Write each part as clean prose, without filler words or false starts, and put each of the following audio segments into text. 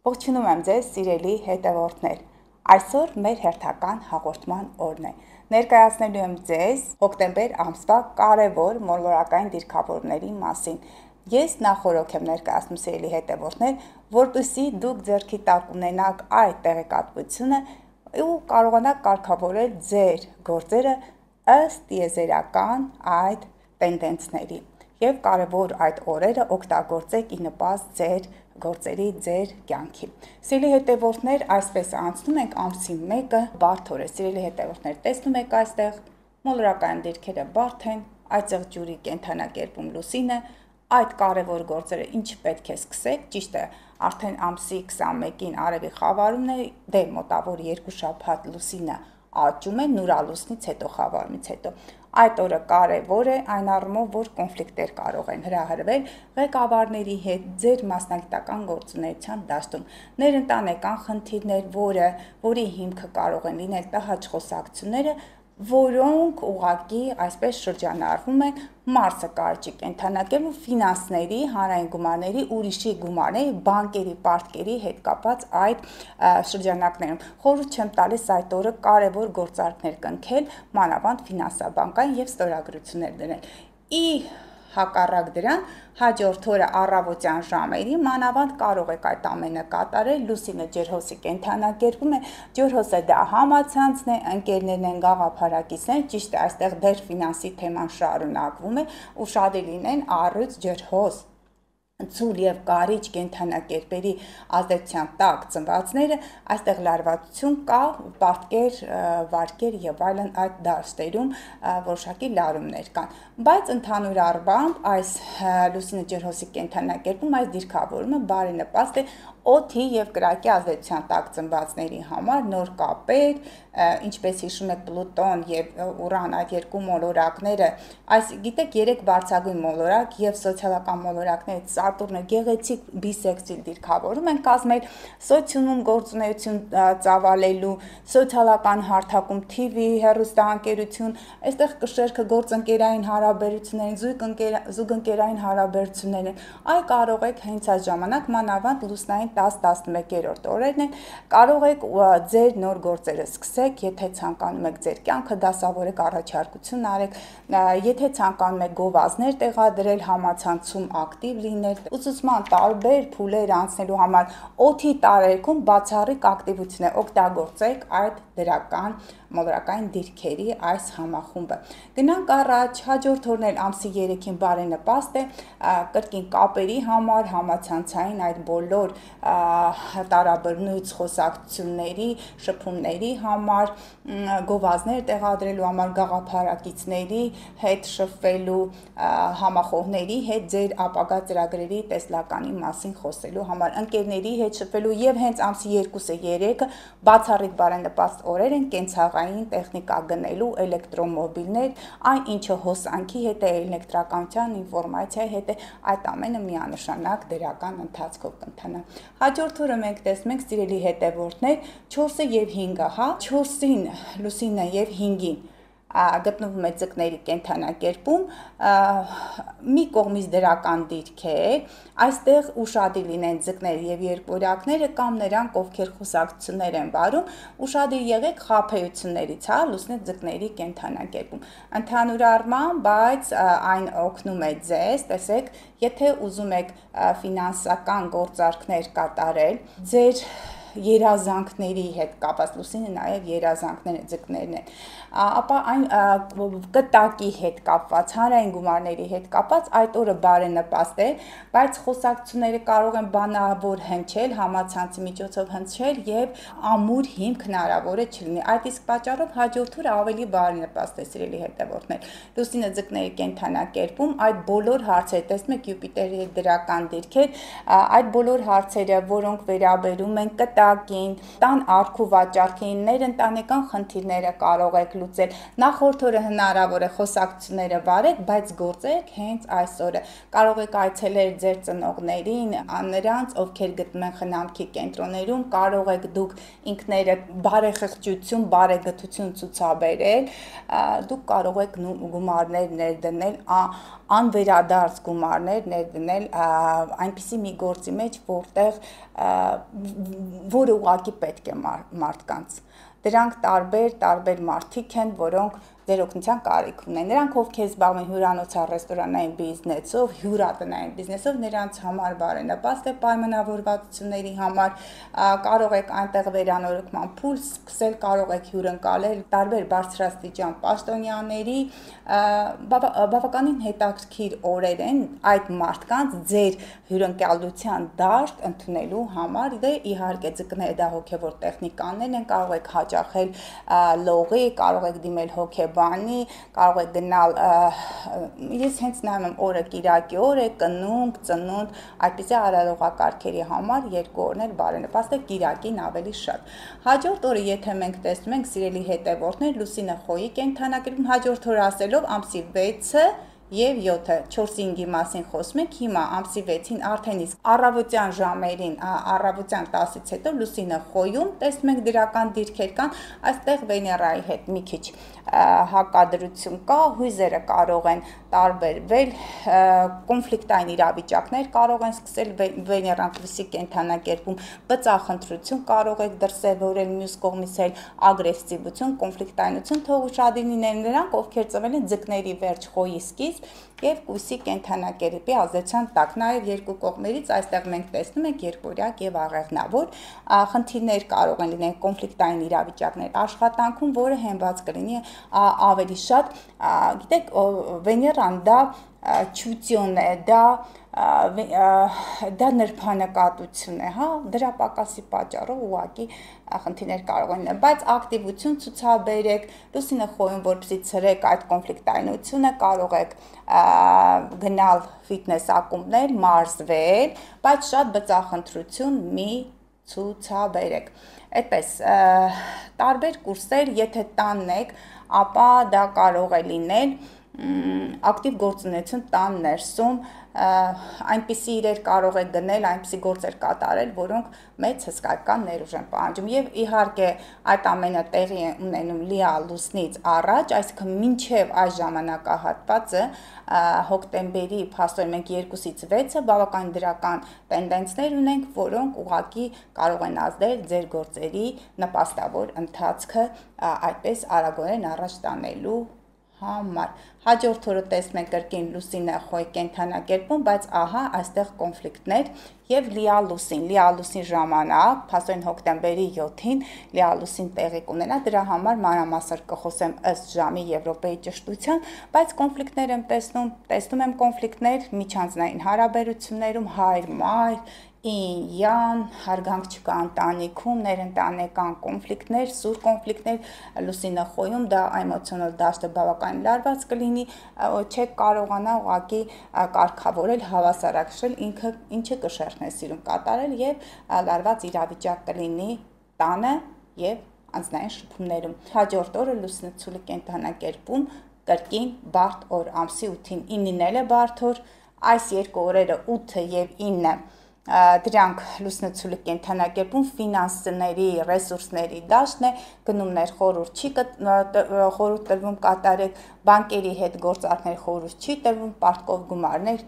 Ողջունում եմ ձեզ, սիրելի հետևորդներ։ Այսօր մեր հերթական հաղորդման օրն է։ Ներկայացնելու եմ ձեզ հոկտեմբեր ամսվա կարևոր մոլորակային դիրքավորումների մասին։ Ես նախորոք եմ ներկայացնում, սիրելի հետևորդներ, որպեսզի դուք ձեռքի տակ ունենաք այդ տեղեկատվությունը ու կարողանաք կարգավորել ձեր գործերը ըստ տիեզերական այդ տենդենսների։ Եվ կարևոր այդ օրերը օգտագործեք ի նպաստ ձեր գործերի, ձեր կյանքի։ Սիրելի հետևորդներ, այսպես անցնում ենք ամսի 1-ը բարդ օր է։ Սիրելի հետևորդներ, տեսնում եք այստեղ մոլորակային դիրքերը բարդ են, այդտեղ ջուրի կենդանակերպում լուսինը, այդ կարևոր գործերը ինչ պետք է սկսեք, ճիշտ է, արդեն ամսի 21-ին արևի խավարումն է, դե մոտավոր 2 շաբաթ լուսինը աճում է նուրալուսնից հետո, խավարումից հետո։ Այդ օրը կարևոր է այն առումով, որ կոնֆլիկտներ կարող են հրահրվել ղեկավարների հետ ձեր մասնագիտական գործունեության դաշտում։ Ներընտանեկան խնդիրներ, որի հիմքը կարող են լինել տհաճ խոսակցությունները, որոնք ուղղակի այսպես շրջանառվում են Մարսը կարճի կենդանակերպում ֆինանսների, հանրային գումարների, ուրիշի գումարների, բանկերի, պարտքերի հետ կապված այդ շրջանակներում։ Խորհուրդ չեմ տալիս այդ օրը կարևոր գործարքներ կնքել, մանավանդ ֆինանսաբանկային եւ ստորագրություններ դնել։ Հակառակ դրան, հաջորդ օրը առավոտյան ժամերին մանավանդ կարող եք այդ ամենը կատարել, լուսինը ջրհոսի կենդանակերպում է, ջրհոսը դա համացանցն է, ընկերներն են, գաղափարակիցներ, ճիշտ է, այստեղ դեռ ֆինանսի թեման շարունակվում է, ուշադիր լինեն առյուծ, ջրհոս, ցուլ եւ կարիճ կենդանակերպերի ազդեցության տակ ծնվածները, այստեղ լարվածություն կա, պարտքեր, վարկեր եւ այլն այդ դաշտերում որոշակի լարումներ կան, բայց ընդհանուր առմամբ այս լուսինը ջրհոսի կենդանակերպում այս դիրքավորումը բարենպաստ է օդի եւ կրակի ազդեցության տակ ծնվածների համար, նոր կապեր, ինչպես հիշում եք Պլուտոն եւ Ուրան այդ երկու մոլորակները, այս գիտեք 3 բարձրագույն մոլորակ եւ սոցիալական մոլորակներից Սատուրնը գեղեցիկ բիսեքսիլ դիրքավորում են կազմել սոցիումում գործունեություն ծավալելու, սոցիալական հարթակում TV, հեռուստաընկերություն, այստեղ կշերքը գործընկերային հարաբերություններին, զուգընկերային հարաբերություններին, այ կարող եք հենց այդ ժամանակ մանավանդ լուսնային 10-11-րդ օրերն են, կարող եք ձեր նոր գործերը սկսեք, եթե ցանկանում եք ձեր կյանքը դասավորեք, առաջարկություն արեք, եթե ցանկանում եք գովազդներ տեղադրել, համացանցում ակտիվ լինել, ուսուցման տարբեր փուլեր անցնելու համար օդի տարերքում բացառիկ ակտիվություն է, օգտագործեք այդ դրական մոլորակային դիրքերի այս համախումբը։ Գնանք առաջ, հաջորդ օրն էլ ամսի 3-ին բարենպաստ է, կրկին կապերի համար, համացանցային այդ բոլոր տարաբնույթ խոսակցությունների, շփումների համար, գովազդներ տեղադրելու համար, գաղափարակիցների հետ շփվելու, համախոհների հետ ձեր ապագա ծրագրերի տեսլականի մասին խոսելու համար, ընկերների հետ շփվելու եւ հենց ամսի 2-3-ը բացառիկ բարենպաստ օրեր են կենցաղային տեխնիկա գնելու, էլեկտրոմոբիլներ, այն ինչը հոսանքի հետ է, էլեկտրականության, ինֆորմացիայի հետ է, այդ ամենը միանշանակ դրական ընթացքով կընթանա։ Հաջորդ օրը մենք տեսնում ենք, սիրելի հետևորդներ, 4-ը եւ 5-ը, 4-ին լուսինը եւ 5-ին գտնվում է ձկների կենդանակերպում, մի կողմից դրական դիրք է, այստեղ ուշադիր լինեն ձկները եւ երկորյակները կամ նրանք, ովքեր խոսակցություններ են վարում, ուշադիր եղեք խաբեություններից, լուսնի ձկների կենդանակերպում։ Ընդհանուր առմամբ, բայց այն օգնում է ձեզ, տեսեք, եթե ուզում եք ֆինանսական գործարքներ կատարել, ձեր երազանքների հետ կապված, լուսինը նաև երազանքները ձկներն են, ապա այն կտակի հետ կապված, հանրային գումարների հետ կապված, այդ օրը բարենպաստ է, բայց խոսակցությունները կարող են բանավոր հնչել, համացանցի միջոցով հնչել եւ ամուր հիմք հնարավոր է չլինի։ Այդ իսկ պատճառով հաջորդ օրը ավելի բարենպաստ է, սիրելի հետևորդներ։ Լուսինը ձկների կենդանակերպում այդ բոլոր հարցերը, տեսնում եք Յուպիտերի հետ դրական դիրքեր, այդ բոլոր հարցերը, որոնք վերաբերում են կտակին, տան արքու վաճառքին, ներընտանեկան խնդիրները կարող եք լուծել։ Նախորդ օրը հնարավոր է խոսակցությունները վարեք, բայց գործեք հենց այս օրը։ Կարող եք այցելել ձեր ծնողներին, նրանց, ովքեր գտնվում են խնամքի կենտրոններում, կարող եք դուք ինքներդ բարեխղճություն, բարեգթություն ցուցաբերել, դուք կարող եք գումարներ ներդնել անվերադարձ գումարներ ներդնել այնպիսի մի գործի մեջ, որը ուղղակի պետք է մարդկանց։ Դրանք տարբեր մարդիկ են, որոնք ձեր օգնության կարիք ունեն։ Նրանք, ովքեր զբաղվում են հյուրանոցա-ռեստորանային բիզնեսով, հյուրատնային բիզնեսով, նրանց համար բարենպաստ է պայմանավորվածությունների համար, կարող եք այնտեղ վերանորոգման փուլ սկսել, կարող եք հյուրընկալել տարբեր բարձրաստիճան պաշտոնյաների, բավականին հետաքրքիր օրեր են այդ մարդկանց ձեր հյուրընկալության դաշտ ընդունելու համար, դե իհարկե ձգները դա հոգևոր տեխնիկաներ են, կարող եք հաճախել լողի, կարող եք դիմել հոգեբանի, կարող եք գնալ, ես հենց նայում եմ օրը կիրակի օր է, կնունկ, ծնունդ, այդպիսի արարողակարգերի համար 2 օրն էլ բարենպաստ է, կիրակին ավելի շատ։ Հաջորդ օրը, եթե մենք տեսնում ենք, սիրելի հետևորդներ, Լուսինե Խոյի կենդանակերպում, հաջորդ օրը ասելով ամսի 6-ը և 7-ը 4-5-ի մասին խոսում ենք, հիմա ամսի 6-ին արդեն իսկ առավոտյան ժամերին, առավոտյան 10-ից հետո Լուսինե Խոյում տեսնում ենք դրական դիրքեր կան, այստեղ Վեներայի հետ մի քիչ հակադրություն կա, հույզերը կարող են տարբերվել, կոնֆլիկտային իրավիճակներ կարող են սկսել Վեներան Կրիսի կենդանակերպում, բծախնդրություն կարող եք դրսևորել մյուս կողմից էլ ագրեսիվություն, կոնֆլիկտայնություն, թող ուշադիր լինեն նրանք, ովքեր ծնվել են ձկների վերջ Խոյի սկիզբ և Կույսի կենդանակերպի ազդեցության տակ, նաև երկու կողմերից այստեղ մենք տեսնում ենք երկորյակ և աղեղնավոր խնդիրներ կարող են լինել կոնֆլիկտային իրավիճակներ աշխատանքում, որը հենված կլինի ավելի շատ, գիտեք, Վեներան դա չուտյոն է, դա նրբանկատություն է, հա, դրա պակասի պատճառով ուղղակի խնդիրներ կարող են լինել, բայց ակտիվություն ցուցաբերեք, Լուսինե Խոյում, որպեսզի ցրեք այդ կոնֆլիկտայնությունը, կարող եք գնալ ֆիթնես ակումբներ, մարզվել, բայց շատ բծախնդրություն մի ցուցաբերեք։ Այդպես, տարբեր կուրսեր, եթե տանն եք, ապա դա կարող է լինել ակտիվ գործունեություն տան ներսում, այնպիսի իրեր կարող եք գնել, այնպիսի գործեր կատարել, որոնք մեծ հսկայական ներուժ են պահանջում և իհարկե այդ ամենը տեղի է ունենում լիա լուսնից առաջ, այսինքն մինչև այս ժամանակահատվածը հոկտեմբերի փաստորեն մենք 2-ից 6-ը բավական դրական տենդենսներ ունենք, որոնք ուղղակի կարող են ազդել ձեր գործերի նպաստավոր ընթացքը այդպես արագորեն առաջ տանելու համար։ Հաջորդ օրը տեսնում ենք կրկին Լուսինե Խոյի կենդանակերպում, բայց ահա այստեղ կոնֆլիկտներ և լիալուսին ժամանակ, փաստորեն հոկտեմբերի 7-ին լիալուսին տեղի կունենա, դրա համար մանրամասն կխոսեմ ըստ ժամի Եվրոպայի ճշտության, բայց կոնֆլիկտներ եմ տեսնում եմ կոնֆլիկտներ միջանձնային հարաբերություններում, հայր-մայր, ին-յան, հարգանք չկա ընտանիքում, ներընտանեկան կոնֆլիկտներ, սուր կոնֆլիկտներ, Լուսինե Խոյում դա էմոցիոնալ դաշտը բավական լարված կլինի, չեք կարողանա ուղղակի կարգավորել, հավասարակշռել ինչը կշերտն է սիրում կատարել և լարված իրավիճակ կլինի տանը և անձնային շփումներում։ Հաջորդ օրը Լուսինե Ցուլի կենդանակերպում կրկին բարդ օր, ամսի 8-ին 9-ին էլ է բարդ օր, այս երկու օրերը 8-ը և 9-ը դրանք Լուսինե Ցուլի կենդանակերպում ֆինանսների, ռեսուրսների դաշտն է, գնումներ խորհուրդ չի տրվում կատարեք, բանկերի հետ գործարքներ խորհուրդ չի տրվում, պարտքով գումարներ,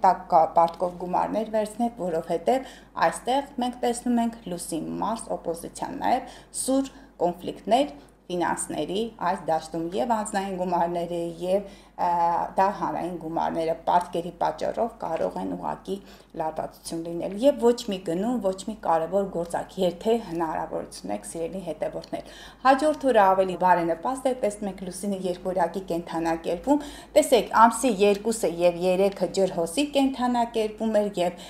պարտքով գումարներ վերցնեք, որովհետև այստեղ մենք տեսնում ենք Լուսին-Մարս օպոզիցիան, նաև սուր կոնֆլիկտներ ֆինանսների այս դաշտում և անձնային գումարները և դա հանրային գումարները պարտքերի պատճառով կարող են ուղղակի լարվածություն լինել և ոչ մի գնում, ոչ մի կարևոր գործարք, եթե հնարավորություն եք սիրելի հետևորդներ։ Հաջորդ օրը ավելի բարենպաստ է, տեսնում եք Լուսինե երկորյակի կենդանակերպում, տեսեք ամսի 2-ը և 3-ը ջրհոսի կենդանակերպում էր և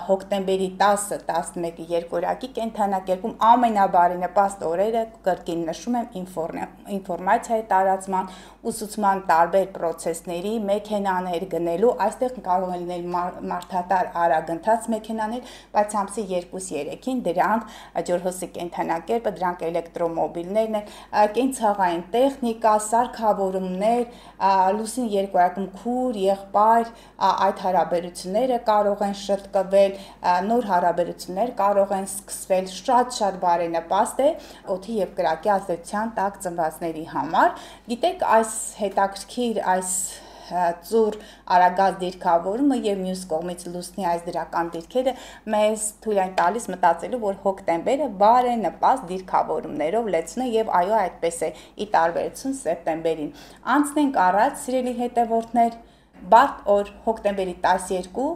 հոկտեմբերի 10-ը 11-ը երկորյակի կենդանակերպում ամենաբարենպաստ օրերը կրկին նշում եմ ինֆորմացիայի տարածման, ուսուցման տարբեր պրոցեսների, մեքենաներ գնելու, այստեղ կարող են լինել մարդատար արագընթաց մեքենաներ, բայց ամսի 2-3-ին դրանք ջրհոսի կենդանակերպը, դրանք էլեկտրոմոբիլներն են, կենցաղային տեխնիկա, սարքավորումներ, Լուսինե երկորյակում քուր, եղբայր, այդ հարաբերությունները կարող են շտկվել, նոր հարաբերություններ կարող են սկսվել, շատ բարենպաստ է օդի և կրակի ազդեցության տակ ծնվածների համար։ Գիտեք, այս հետաքրքիր, այս ծուռ արագած դիրքավորումը եւ մյուս կողմից լուսնի այս դրական դիրքերը մեզ թույլ են տալիս մտածելու, որ հոկտեմբերը բարենպաստ դիրքավորումներով լեցուն է եւ այո, այդպես է ի տարբերություն սեպտեմբերին։ Անցնենք առաջ, սիրելի հետևորդներ, բարդ օր հոկտեմբերի 12,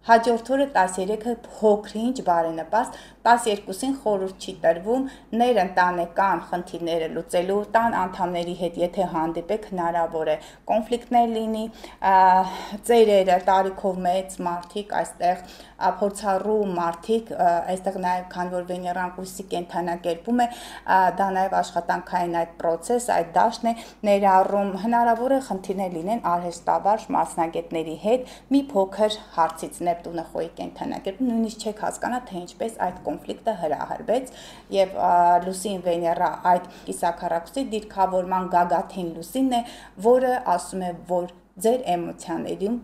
հաջորդ օրը 13-ը փոքրինչ բարենպաստ, 12-ին խորհուրդ չի տրվում ներընտանեկան խնդիրները լուծելու, տան անդամների հետ եթե հանդիպեք հնարավոր է կոնֆլիկտներ լինի, ծերերը, տարիքով մեծ մարդիկ, այստեղ փորձառու մարդիկ, այստեղ նաև քանի որ Վեներան կույսի կենդանակերպում է, դա նաև աշխատանքային այդ process, այդ դաշտն է ներառում, հնարավոր է խնդիրներ լինեն արհեստավարժ մասնագետների հետ, մի փոքր հարցից Նեպտունը խոյի կենդանակերպում, նույնիսկ չեք հասկանա, թե ինչպես այդ կոնֆլիկտը հրահրվեց եւ լուսին Վեներա այդ կիսաքառակուսի դիրքավորման գագաթին լուսինն է, որը ասում է, որ ձեր էմոցիաներում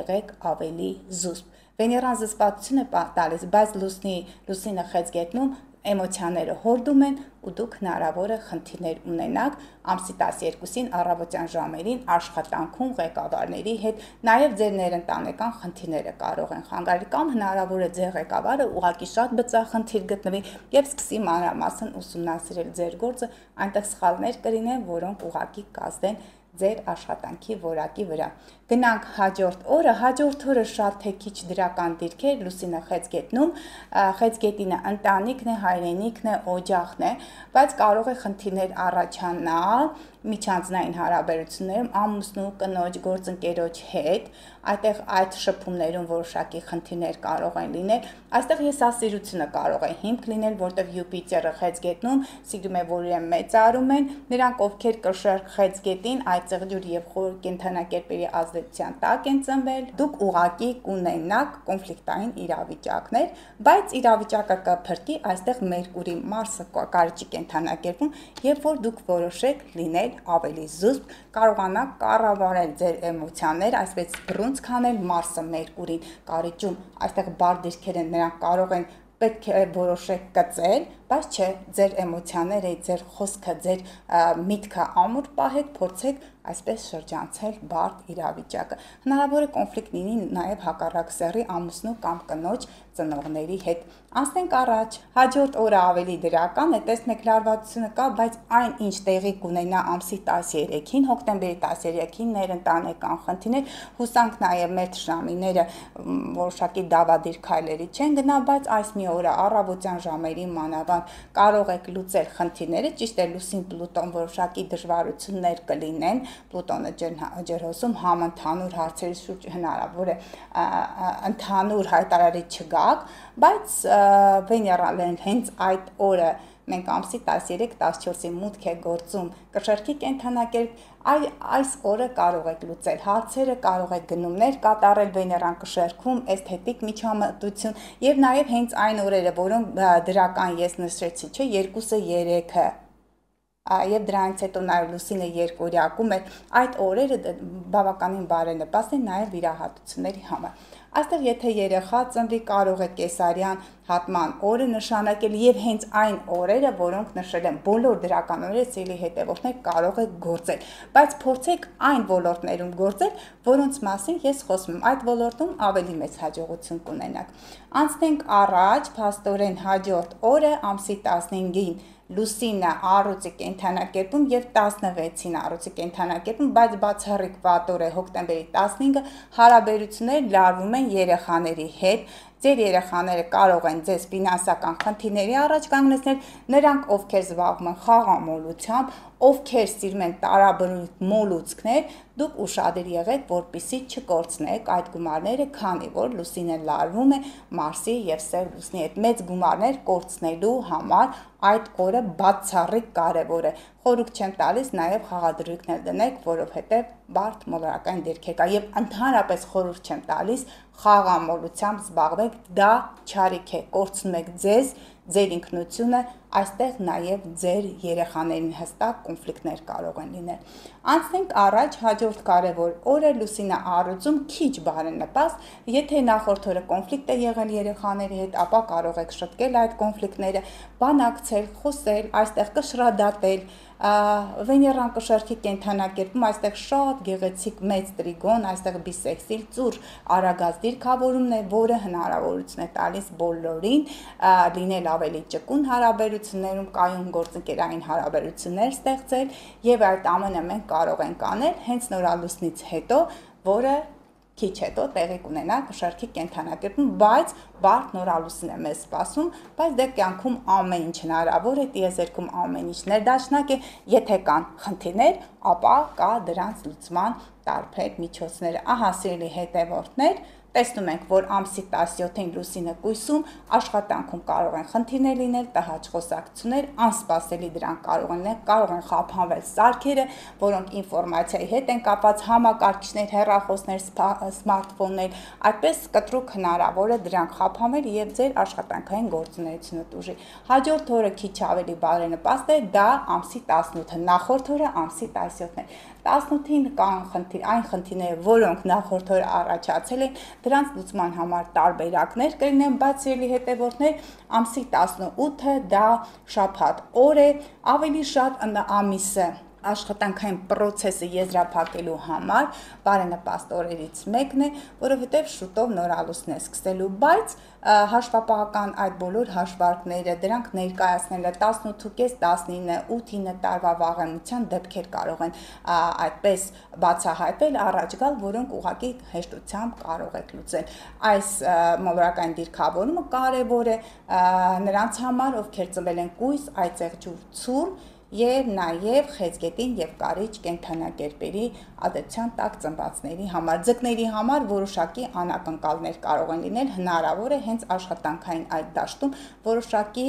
եղեք ավելի զուսպ։ Վեներան զսպվածություն է տալիս, բայց լուսինը խեցգետնում էմոցիաները հորդում են ու դուք հնարավոր է խնդիրներ ունենաք ամսի 12-ին առավոտյան ժամերին աշխատանքում ղեկավարների հետ, նաև ձեր ներընտանեկան խնդիրները կարող են խանգարել կամ հնարավոր է ձեր ղեկավարը ուղղակի շատ բծախնդիր գտնվի եւ սկսի մանրամասն ուսումնասիրել ձեր գործը, այնտեղ սխալներ կլինեն, որոնք ուղղակի կազդեն ձեր աշխատանքի որակի վրա։ Գնանք հաջորդ օրը շատ թե քիչ դրական դիրքեր լուսինը խեցգետնում, խեցգետինը ընտանիքն է, հայրենիքն է, օջախն է, բայց կարող է խնդիրներ առաջանալ միջանձնային հարաբերություններում ամուսնու, կնոջ, գործընկերոջ հետ, այդտեղ այդ շփումներում որոշակի խնդիրներ կարող են լինել, այստեղ եսասիրությունը կարող է հիմք լինել, որտեղ Յուպիտերը խեցգետնում, սիրում է, որ իրեն մեծարում են, նրանք ովքեր կշռ խեցգետին, այդ ծղջուր եւ խոր կենդանակերպերի ազդեցության տակ են ծնվել, դուք ուղակի կունենաք կոնֆլիկտային իրավիճակներ, բայց իրավիճակը կփրկի, այստեղ Մերկուրի Մարսը կարճի կենդանակերպում, երբ որ դուք որոշեք լինել ավելի զուսպ, կարողանաք կառավարել ձեր էմոցիաները, այսպես բռունցք անել Մարսը Մերկուրին կարիճում, այստեղ բարդ դիրքեր են, նրանք կարող են պետք է որոշեք կծել, բայց չէ, ձեր էմոցիաները, ձեր խոսքը, ձեր միտքը ամուր պահեք, փորձեք այսպես շրջանցել բարդ իրավիճակը։ Հնարավոր է կոնֆլիկտ լինի նաև հակառակ սեռի ամուսնու կամ կնոջ ծնողների հետ։ Անցնենք առաջ, հաջորդ օրը ավելի դրական է, տեսնեք լարվածությունը կա, բայց այն ինչ տեղի կունենա ամսի 13-ին, հոկտեմբերի 13-ին ներընտանեկան խնդիրներ, հուսանք նաև մեր թշնամիները որոշակի դավադիր քայլերի չեն գնա, բայց այս մի օրը առավոտյան ժամերին մանավանդ կարող եք լուծել խնդիրները, ճիշտ է լուսին Պլուտոն որոշակի դժվարություններ կլինեն, Պլուտոնը ջերհոսում համընդհանուր հարցերի շուրջ հնարավոր է ընդհանուր հայտարարի չգաք, բայց Վեներան հենց այդ օրը մենք ամսի 13-14-ի մուտք է գործում կշեռքի կենդանակերպ, այս օրը կարող եք լուծել հարցերը, կարող եք գնումներ կատարել Վեներան կշեռքում, էսթետիկ միջամտություն եւ նաեւ հենց այն օրերը, որոնք դրական ես նշեցի, չէ, 2-ը 3-ը եւ դրանից հետո նաեւ լուսինը երկօրյակում է, այդ օրերը բավականին բարենպաստ են նաեւ վիրահատությունների համար։ Այստեղ եթե երեխա ծնվի, կարող է կեսարյան հատման օրը նշանակել եւ հենց այն օրերը, որոնք նշել են բոլոր դրական օրերը, սիրելի հետևորդներ, կարող եք գործել, բայց փորձեք այն ոլորտներում գործել, որոնց մասին ես խոսում եմ, այդ ոլորտում ավելի մեծ հաջողություն կունենաք։ Անցնենք առաջ, փաստորեն հաջորդ օրը ամսի 15-ին լուսինը առուծի կենդանակերպում եւ 16-ին առուծի կենդանակերպում, բայց բացառիկ վատոր է հոկտեմբերի 15-ը հարաբերություններ լարվում են երեխաների հետ, ձեր երեխաները կարող են ձեզ ֆինանսական խնդիրների առաջ կանգնեցնել, նրանք ովքեր զբաղվում են խաղամոլությամբ, ովքեր սիրում են տարաբնույթ մոլուցքներ, դուք ուշադիր եղեք, որպեսզի չկորցնեք այդ գումարները, քանի որ լուսինը լարվում է Մարսի եւ Սև լուսնի հետ, մեծ գումարներ կորցնելու համար այդ օրը բացառիկ կարևոր է։ Խորհուրդ չեմ տալիս նաև խաղադրույքներ դնեք, որովհետև բարդ մոլորակային դիրք կա եւ ընդհանրապես խորհուրդ չեմ տալիս խաղամոլությամբ զբաղվեք, դա չարիք է, կորցնում եք ձեզ, ձեր ինքնությունը, այստեղ նաև ձեր երեխաներին հստակ կոնֆլիկտներ կարող են լինել։ Անցնենք առաջ, հաջորդ կարևոր օրը Լուսինը առուծում քիչ բարենպաստ, եթե նախորդ օրը կոնֆլիկտ է եղել երեխաների հետ, ապա կարող եք շտկել այդ կոնֆլիկտները, բանակցել, խոսել, այստեղ կշռադատել, Վեներան կշարքի կենթանակերպում, այստեղ շատ գեղեցիկ մեծ տրիգոն, այստեղ բիսեքսիլ ծուր արագած դիրքավորումն է, որը հնարավորություն է տալիս բոլորին լինել ավելի ճկուն հարաբերություններում, կայուն գործընկերային հարաբերություններ ստեղծել, եւ այդ ամենը մենք կարող ենք անել հենց նորալուսնից հետո, որը քիչ հետո տեղի կունենա կշարքի կենթանակերպում, բայց բարդ նորալուսին է մեզ սպասում, բայց դե կյանքում ամեն ինչ հնարավոր է, տիեզերքում ամեն ինչ ներդաշնակ է, եթե կան խնդիրներ, ապա կա դրանց լուծման տարբեր միջոցներ։ Ահա, սիրելի հետևորդներ, տեսնում ենք, որ ամսի 17-ին Լուսինը կույսում, աշխատանքում կարող են խնդիրներ լինել, տհաճ խոսակցություններ, անսպասելի դրանք կարող են լինել, կարող են խափանվել սարքերը, որոնք ինֆորմացիայի հետ են կապված, համակարգիչներ, հեռախոսներ, սմարթֆոններ, այդպես կտրուկ հնարավոր է դրանք խափանվել եւ ձեր աշխատանքային գործունեությունը տուժի։ Հաջորդ օրը քիչ ավելի բարենպաստ է, դա ամսի 18-ը, նախորդ օրը ամսի 17-ն է։ 18-ին կան այն խնդիրները, որոնք նախորդ օրը առաջացել են, դրանց լուծման համար տարբերակներ կլինեն, բայց սիրելի հետևորդներ, ամսի 18-ը դա շաբաթ օր է, ավելի շատ ամիսը աշխատանքային process-ը եզրափակելու համար բարենպաստ օրերից մեկն է, որովհետև շուտով նորալուսն է սկսելու, բայց հաշվապահական այդ բոլոր հաշվարկները, դրանք ներկայացնելը 18.5, 19, 8-9 տարվա վաղեմության դեպքեր կարող են այդպես բացահայտվել, առաջ գալ, որոնք ուղղակի հեշտությամբ կարող եք լուծել։ Այս մոլորակային դիրքավորումը կարևոր է նրանց համար, ովքեր ծնվել են կույս, այծեղջուր, ցուր եւ նաեւ խեցգետին եւ կարիճ կենթանակերպերի ադեպտության տակ ծնվածների համար, ձկների համար որոշակի անակնկալներ կարող են լինել, հնարավոր է հենց աշխատանքային այդ դաշտում որոշակի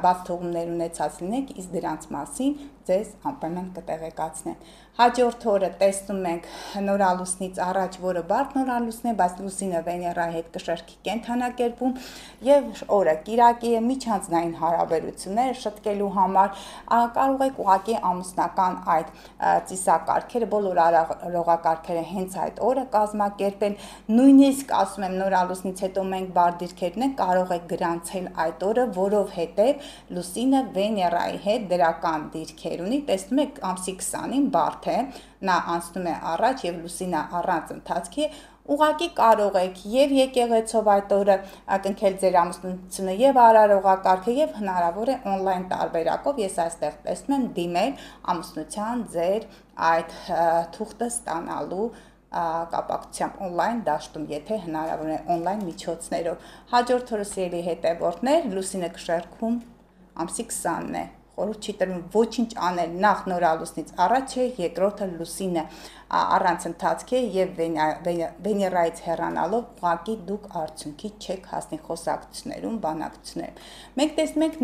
բացթողումներ ունեցած լինեք, իսկ դրանց մասին ձեզ անպայման կտեղեկացնեմ։ Հաջորդ օրը տեսնում ենք նորալուսնից առաջ, որը բարդ նորալուսն է, բայց Լուսինը Վեներայի հետ կշարքի կենթանակերպում եւ օրը Կիրակի է, միջանձնային հարաբերությունները շտկելու համար կարող եք ուղղակի ամուսնական այդ ծիսակարգերը, բոլոր արարողակարգերը հենց այդ օրը կազմակերպել, նույնիսկ ասում եմ նորալուսնից հետո մենք բարդ դիրքեր ունենք, կարող եք գրանցել այդ օրը, որովհետեւ Լուսինը Վեներայի հետ դրական դիրքեր ունի, տեսնում եք ամսի 20-ին բարդ է, նա անցնում է առաջ եւ Լուսինը առանց ընթացքի ուղղակի կարող եք եւ եկեղեցով այդ օրը կնքել ձեր ամուսնությունը եւ արարողակարգը եւ հնարավոր է on-line տարբերակով, ես այստեղ տեսնում եմ դիմել ամուսնության ձեր այդ թուղթը ստանալու կապակցությամբ on-line դաշտում, եթե հնարավոր է on-line միջոցներով։ Հաջորդ օրը սիրելի հետևորդներ, Լուսինը կշարքում ամսի 20-ն է։ Խորհուրդ չի տրվում ոչինչ անել նախ նորալուսնից առաջ է, երկրորդը Լուսինը առանց ընթացքի եւ Վեներայից հեռանալով ուղղակի դուք արդյունքի չեք հասնի խոսակցություններում, բանակցություններում։ Մենք տեսնում ենք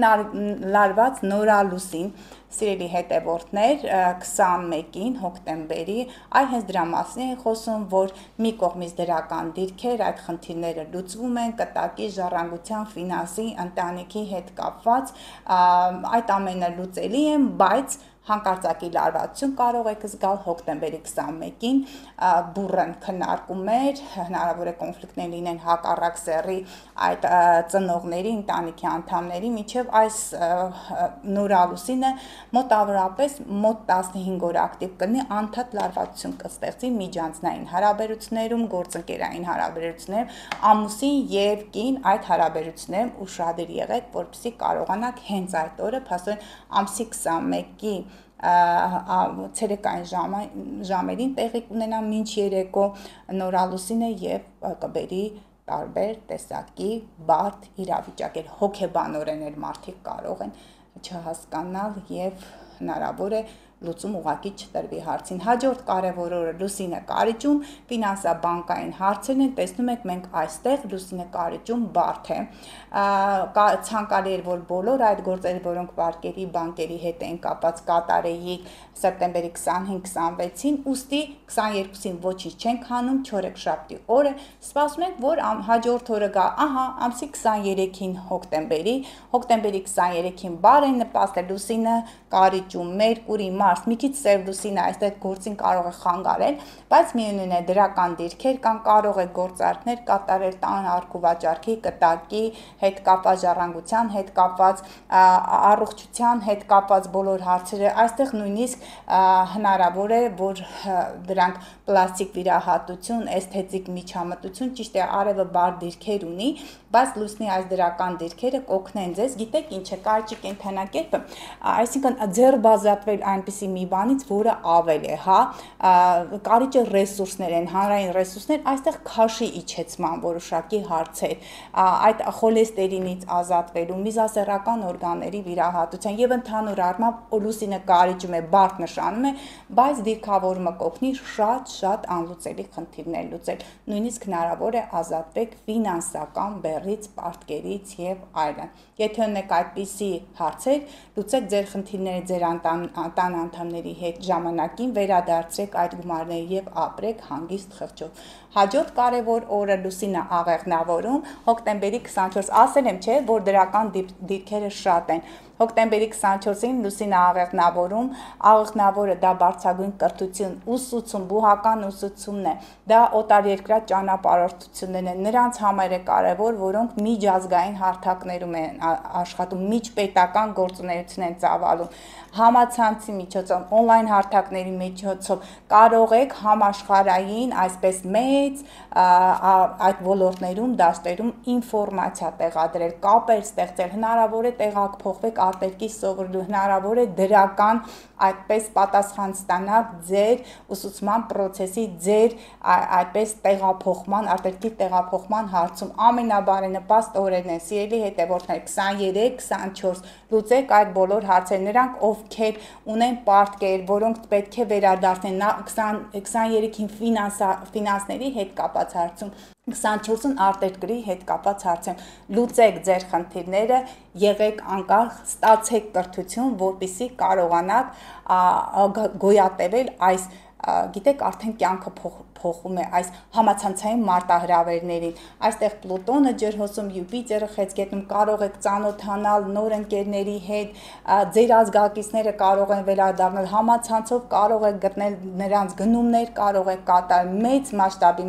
լարված նորալուսին, սիրելի հետևորդներ, 21-ին հոկտեմբերի, այ հենց դրա մասին է խոսում, որ մի կողմից դրական դիրքեր, այդ խնդիրները լուծվում են, կտակի, ժառանգության, ֆինանսի, ընտանիքի հետ կապված, այդ ամենը լուծելի են, բայց հանկարծակի լարվածություն կարող եք զգալ հոկտեմբերի 21-ին, բուռն քննարկումներ, հնարավոր է կոնֆլիկտներ լինեն հակառակ սեռի այդ ծնողների, ընտանիքի անդամների միջև այս նորալուսինը մոտավորապես մոտ 15 օր ակտիվ կլինի, անդադ լարվածություն կստեղծի միջանձնային հարաբերություններում, գործընկերային հարաբերություններում, ամուսին եւ կին այդ հարաբերություններում ուշադիր եղեք, որպեսզի կարողանաք հենց այդ օրը, փաստորեն ամսի 21-ի ցերեկային ժամերին տեղի կունենա մինչ երեկո նորալուսինը եւ կբերի տարբեր տեսակի բարդ իրավիճակեր, հոգեբանորեն էլ մարդիկ կարող են չհասկանալ եւ հնարավոր է լուծում ուղղակի չտրվի հարցին։ Հաջորդ կարևոր օրը Լուսինե կարիճում ֆինանսա-բանկային հարցերն են, տեսնում եք մենք այստեղ Լուսինե կարիճում բարդ է։ Ցանկալի էր, որ բոլոր այդ գործերը, որոնք վարկերի բանկերի հետ են կապված, կատարեիք սեպտեմբերի 25-26-ին, ուստի 22-ին ոչինչ չենք հանում, չորեքշաբթի օրը սպասում ենք, որ հաջորդ օրը գա, ահա, ամսի 23-ին հոկտեմբերի 23-ին բար են նպաստել Լուսինը կարիճում, Մերկուրի, Մարս, մի քիչ սև Լուսինը այստեղ գործին կարող է խանգարել, բայց միևնույն է դրական դիրքեր կան, կարող է գործարքներ կատարել տան արք ու վաճառքի, կտակի հետ կապված, ժառանգության հետ կապված, առողջության հետ կապված բոլոր հարցերը, այստեղ նույնիսկ հնարավոր է, որ դրանք պլաստիկ վիրահատություն, էսթետիկ միջամտություն, ճիշտ է, արևը բար դիրքեր ունի, բայց Լուսնի այս դրական դիրքերը կօգնեն ձեզ, գիտեք ինչ է, կարճի կենթանակերպը, այսինքն ձեռ բազատվել այնպիսի մի բանից, որը ավել է, հա, կարիճը ռեսուրսներ են, հանրային ռեսուրսներ, այստեղ քաշի իջեցման որոշակի հարցեր, այդ խոլեստերինից ազատվելու, միզասեռական օրգանների վիրահատության եւ ընդհանուր առմամբ Լուսինը կարիճում է, բարդ նշանում է, բայց դիրքավորումը կօգնի շատ անլուծելի խնդիրներ լուծել, նույնիսկ հնարավոր է ազատվեք ֆինանսական բեռից, պարտքերից եւ այլն։ Եթե ունեք այդպիսի հարցեր, լուծեք ձեր խնդիրները ձեր տան անդամների հետ ժամանակին, վերադարձրեք այդ գումարները եւ ապրեք հանգիստ խղճով։ Հաջորդ կարևոր օրը Լուսինը աղեղնավորում, հոկտեմբերի 24, ասել եմ, չէ, որ դրական դիրքերը շատ են։ Հոկտեմբերի 24-ին Լուսինը աղեղնավորում, աղեղնավորը դա բարձրագույն կրթություն, ուսուցում, բուհական ուսուցումն է, դա օտարերկրյա ճանապարհորդություններն են, նրանց համար է կարևոր, որոնք միջազգային հարթակներում են աշխատում, միջպետական գործունեություն են ծավալում, համացանցի միջոցով, օնլայն հարթակների միջոցով կարող եք համաշխարհային, այսպես մեծ այդ ոլորտներում, դաշտերում ինֆորմացիա տեղադրել, կապեր ստեղծել, հնարավոր է տեղափոխվեք արտերկիր սովորելու, հնարավոր է դրական այդպես պատասխան ստանալ ձեր ուսուցման process-ի, ձեր այդպես տեղափոխման, արտերկիր տեղափոխման հարցում ամենաբարենպաստ օրերն են, սիրելի հետևորդներ, 23-24 լուծեք այդ բոլոր հարցերը, նրանք ովքեր ունեն պարտքեր, որոնք պետք է վերադարձնեն 23-ին ֆինանսների հետ կապված հարցում, 24-ին արտերկրի հետ կապված հարցում, լուծեք ձեր խնդիրները, եղեք անկախ, ստացեք կրթություն, որպեսզի կարողանաք գոյատևել այս, գիտեք, արդեն կյանքը փոխում է այս համացանցային մարտահրավերներին, այստեղ Պլուտոնը ջրհոսում, Յուպիտերը խեցգետնում, կարող եք ծանոթանալ նոր ընկերների հետ, ձեր ազգակիցները կարող են վերադառնալ համացանցով, կարող եք գտնել նրանց գնումներ, կարող եք կատարել մեծ մասշտաբի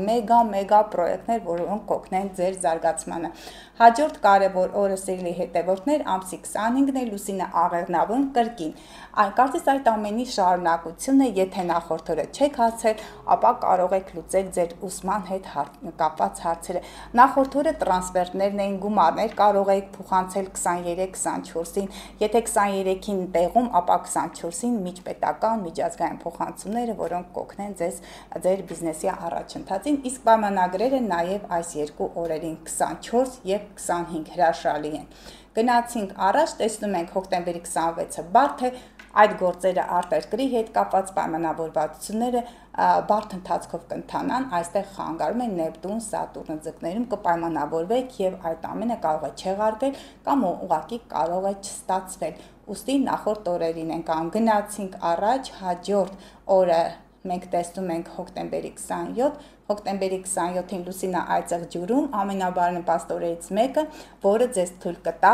մեգա պրոյեկտներ, որոնք կօգնեն ձեր զարգացմանը։ Հաջորդ կարևոր օրը, սիրելի հետևորդներ, ամսի 25-ն է, Լուսինը աղեղնավորում կրկին։ Կարծես այդ ամենի շարունակությունն է, եթե նախորդ օրը չեք հասցրել, ապա կարող եք լուծել ձեր ուսման հետ կապված հարցերը։ Նախորդ օրը տրանսֆերներն էին, գումարներ կարող եք փոխանցել 23-24-ին, եթե 23-ին տեղում, ապա 24-ին միջպետական, միջազգային փոխանցումները, որոնք կօգնեն ձեզ ձեր բիզնեսի առաջընթացին, իսկ պայմանագրերը նաև այս երկու օրերին 24 եւ 25 հրաշալի են։ Գնացինք առաջ, տեսնում ենք հոկտեմբերի 26-ը բարդ է, այդ գործերը արտերկրի հետ կապված պայմանավորվածությունները բարդ ընթացքով կընթանան, այստեղ խանգարում են Նեպտուն, Սատուրնը ձկներում կպայմանավորվեք եւ այդ ամենը կարող է չեղարկվել կամ ուղղակի կարող է չստացվել։ Ուստի նախորդ օրերին ենք գնացինք առաջ, հաջորդ օրը մենք տեսնում ենք հոկտեմբերի 27, հոկտեմբերի 27-ին Լուսինը այծեղ ջուրում, ամենաբարենպաստ օրերից մեկը, որը ձեզ թույլ կտա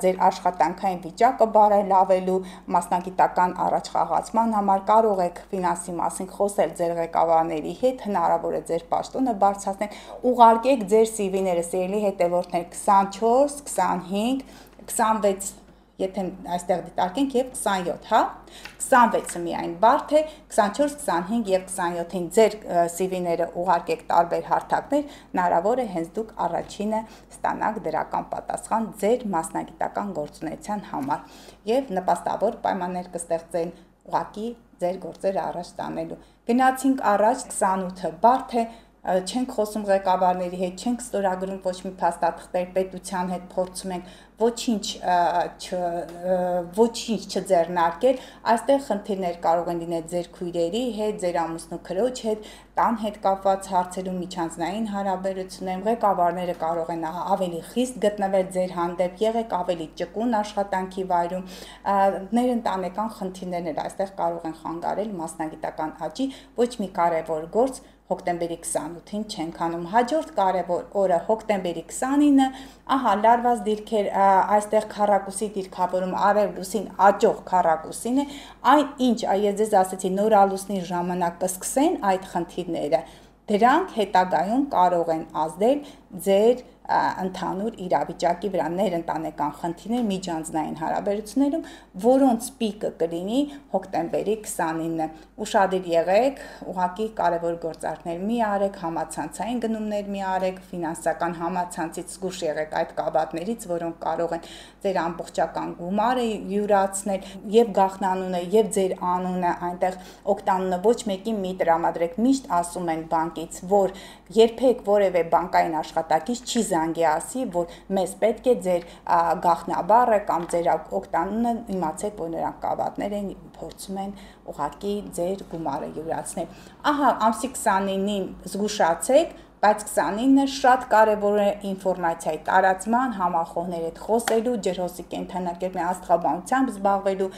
ձեր աշխատանքային վիճակը բարելավելու, մասնագիտական առաջխաղացման համար, կարող եք ֆինանսի մասին խոսել ձեր ղեկավարների հետ, հնարավոր է ձեր պաշտոնը բարձրացնել, ուղարկեք ձեր CV-ները, սիրելի հետևորդներ, 24, 25, 26 եթե այստեղ դիտարկենք եւ 27, հա, 26-ը միայն բարդ է, 24, 25 եւ 27-ին ձեր CV-ները ուղարկեք տարբեր հարթակներ, հնարավոր է հենց դուք առաջինը ստանաք դրական պատասխան ձեր մասնագիտական գործունեության համար եւ նպաստավոր պայմաններ կստեղծեն ուղղակի ձեր գործերը առաջ տանելու։ Գնացինք առաջ, 28-ը բարդ է, չենք խոսում ղեկավարների հետ, չենք ստորագրում ոչ մի փաստաթղթեր, պետության հետ փորձում ենք ոչինչ չձեռնարկել, այստեղ խնդիրներ կարող են լինել ձեր քույրերի հետ, ձեր ամուսնու քրոջ հետ, տան հետ կապված հարցերում, միջանձնային հարաբերություններում, ղեկավարները կարող են ավելի խիստ գտնվել ձեր հանդեպ, եղեք ավելի ճկուն աշխատանքի վայրում, ներընտանեկան խնդիրներն էլ այստեղ կարող են խանգարել մասնագիտական աճի, ոչ մի կարևոր գործ հոկտեմբերի 28-ին չենք անում։ Հաջորդ կարևոր օրը հոկտեմբերի 29-ը, լարված դիրքեր, այստեղ քառակուսի դիրքավորում արև-լուսին աճող քառակուսին է, այն ինչ ես ձեզ ասեցի նոր ալուսնի ժամանակ կսկսեն այդ խնդիրները, դրանք հետագայում կարող են ազդել ձեր ընդհանուր իրավիճակի վրա, ներընտանեկան խնդիրներ միջանձնային հարաբերություններում, որոնց պիկը կլինի հոկտեմբերի 29-ը։ Ուշադիր եղեք, ուղղակի կարևոր գործարքներ մի արեք, համացանցային գնումներ մի արեք, ֆինանսական համացանցից զգուշ եղեք այդ կաբատներից, որոնք կարող են ձեր ամբողջական գումարը յուրացնել, եւ գաղտնանունը, եւ ձեր անունը այնտեղ օգտանունը ոչ մեկին մի տրամադրեք։ Միշտ ասում են բանկից, որ երբեք որևէ բանկային աշխատակից չի զանգի ասի, որ մեզ պետք է ձեր գաղտնաբառը կամ ձեր օգտանունը, իմացեք, որ նրանք կավատներ են, փորձում են ուղղակի ձեր գումարը յուրացնել։ Ամսի 29-ին զգուշացեք, բայց 29-ը շատ կարևոր է ինֆորմացիայի տարածման, համախոհների հետ խոսելու, ջրհոսի կենդանակերպի աստղաբանությամբ զբաղվելու,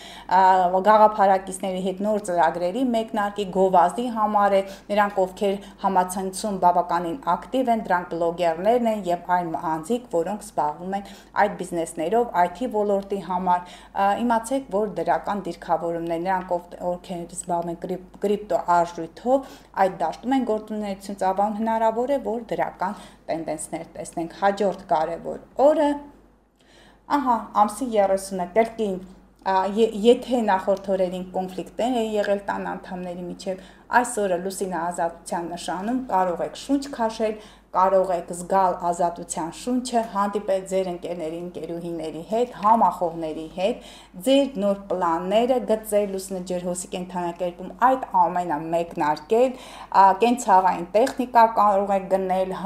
գաղափարակիցների հետ նոր ծրագրերի մեկնարկի, գովազդի համար է, նրանք ովքեր համացանցում բավականին ակտիվ են, դրանք բլոգերներն են եւ այլ անձիկ, որոնք զբաղվում են այդ բիզնեսներով, IT ոլորտի համար, իմացեք, որ դրական դիրքավորումներ, նրանք ովքեր զբաղվում են կրիպտո արժույթով, այդ դաշտում են գործունեություն ծավալում, հնարավոր է, որ դրական տենդենսներ տեսնենք։ Հաջորդ կարևոր օրը, ամսի 30-ը կրկին, եթե նախորդ օրերին կոնֆլիկտներ է եղել տան անդամների միջև, այս օրը լուսինը ազատության նշանում, կարող եք շունչ քաշել, կարող եք զգալ ազատության շունչը, հանդիպել ձեր ընկերների, ընկերուհիների հետ, համախոհների հետ, ձեր նոր պլանները գծել լուսինը ջրհոսի կենդանակերպում, այդ ամենը մեկնարկել, կենցաղային տեխնիկա կարող եք գնել,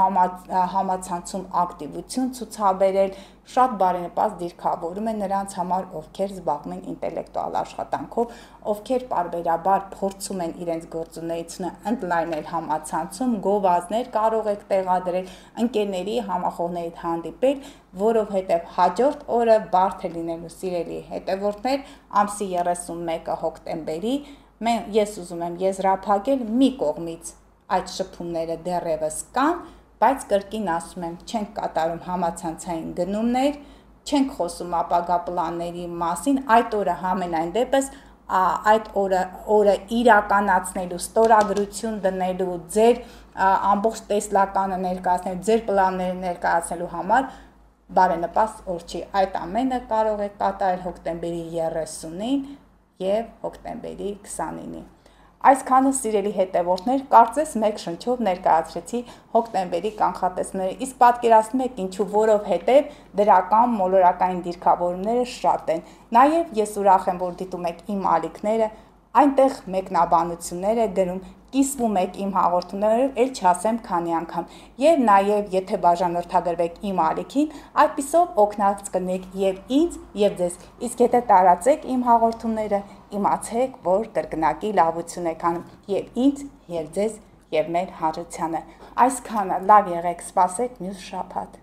համացանցում ակտիվություն ցուցաբերել, շատ բարենպաստ դիրքավորում է նրանց համար, ովքեր զբաղվում են ինտելեկտուալ աշխատանքով, ովքեր պարբերաբար փորձում են իրենց գործունեությունը ընդլայնել համացանցում, գովազդներ կարող եք տեղադրել, ընկերների, համախոհների հետ հանդիպել, որովհետև հաջորդ օրը բարդ է լինելու սիրելի հետևորդներ, ամսի 31-ը հոկտեմբերի, ես ուզում եմ եզրափակել մի կողմից այդ շփումները դեռևս կան, բայց կրկին ասում եմ, չենք կատարում համացանցային գնումներ, չենք խոսում ապագա պլանների մասին, այդ օրը համենայն դեպս այդ օրը իրականացնելու, ստորագրություն դնելու, ձեր ամբողջ տեսլականը ներկայացնելու, ձեր պլանները ներկայացնելու համար բարենպաստ օր չի։ Այդ ամենը կարող եք կատարել հոկտեմբերի 30-ին եւ հոկտեմբերի 29-ին։ Այսքանը սիրելի հետևորդներ, կարծես մեկ շնչով ներկայացրեցի հոկտեմբերի կանխատեսումները, իսկ պատկերացնում եք ինչու, որովհետև դրական մոլորակային դիրքավորումները շատ են։ Նաև ես ուրախ եմ, որ դիտում եք իմ ալիքները, այնտեղ մեկնաբանություններ է գրում, կիսվում եք իմ հաղորդումներով, էլ չասեմ քանի անգամ։ Եվ նաև, եթե բաժանորդագրվեք իմ ալիքին, այդպիսով օգնած կլինեք եւ ինձ, եւ ձեզ։ Իսկ եթե տարածեք իմ հաղորդումները, իմացեք, որ կրկնակի լավություն եք անում եւ ինձ, եւ ձեզ, եւ մեր հարությանը։ Այսքանը լավ եղեք, սպասեք մյուս շաբաթ։